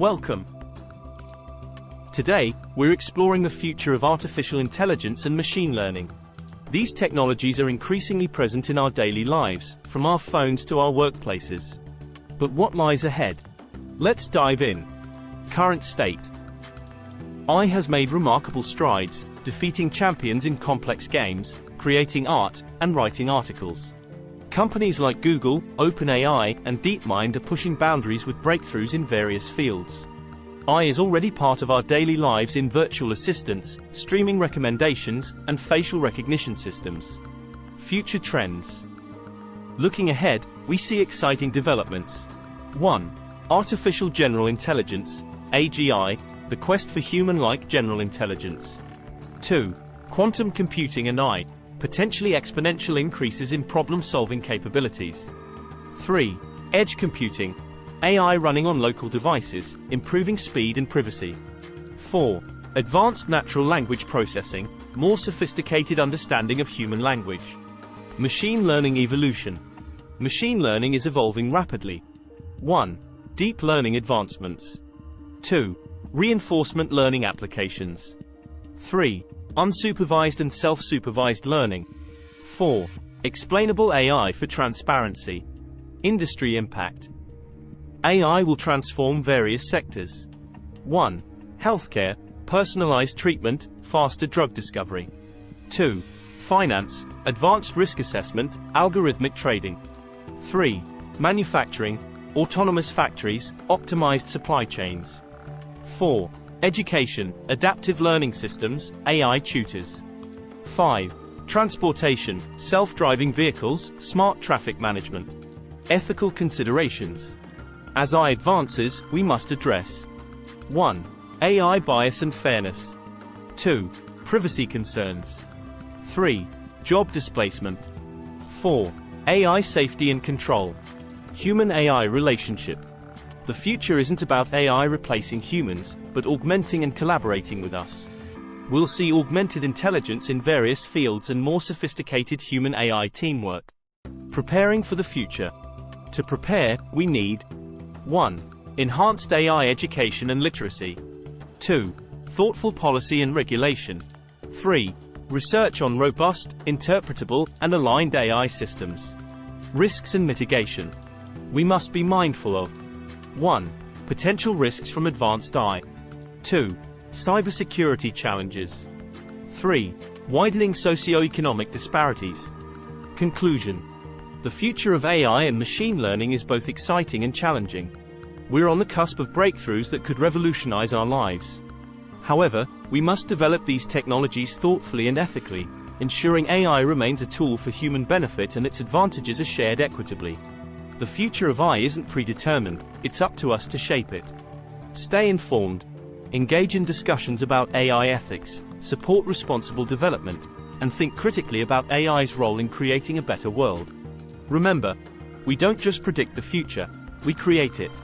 Welcome. Today, we're exploring the future of artificial intelligence and machine learning. These technologies are increasingly present in our daily lives, from our phones to our workplaces. But what lies ahead? Let's dive in. Current state. AI has made remarkable strides, defeating champions in complex games, creating art, and writing articles. Companies like Google, OpenAI, and DeepMind are pushing boundaries with breakthroughs in various fields. AI is already part of our daily lives in virtual assistants, streaming recommendations, and facial recognition systems. Future trends. Looking ahead, we see exciting developments. 1. Artificial General Intelligence, AGI, the quest for human-like general intelligence. 2. Quantum computing and AI, potentially exponential increases in problem-solving capabilities. 3. Edge computing, AI running on local devices, improving speed and privacy. 4. Advanced natural language processing, more sophisticated understanding of human language. Machine learning evolution. Machine learning is evolving rapidly. 1. Deep learning advancements. 2. Reinforcement learning applications. 3. Unsupervised and self-supervised learning. 4. Explainable AI for transparency. Industry impact. AI will transform various sectors. 1. Healthcare, personalized treatment, faster drug discovery. 2. Finance, advanced risk assessment, algorithmic trading. 3. Manufacturing, autonomous factories, optimized supply chains. 4. Education, adaptive learning systems, AI tutors. 5. Transportation, self-driving vehicles, smart traffic management. Ethical considerations. As AI advances, we must address 1. AI bias and fairness. 2. Privacy concerns. 3. Job displacement. 4. AI safety and control. Human-AI relationship. The future isn't about AI replacing humans, but augmenting and collaborating with us. We'll see augmented intelligence in various fields and more sophisticated human-AI teamwork. Preparing for the future. To prepare, we need 1. Enhanced AI education and literacy. 2. Thoughtful policy and regulation. 3. Research on robust, interpretable, and aligned AI systems. Risks and mitigation. We must be mindful of 1. Potential risks from advanced AI. 2. Cybersecurity challenges. 3. Widening socio-economic disparities. Conclusion. The future of AI and machine learning is both exciting and challenging. We're on the cusp of breakthroughs that could revolutionize our lives. However, we must develop these technologies thoughtfully and ethically, ensuring AI remains a tool for human benefit and its advantages are shared equitably. The future of AI isn't predetermined, it's up to us to shape it. Stay informed, engage in discussions about AI ethics, support responsible development, and think critically about AI's role in creating a better world. Remember, we don't just predict the future, we create it.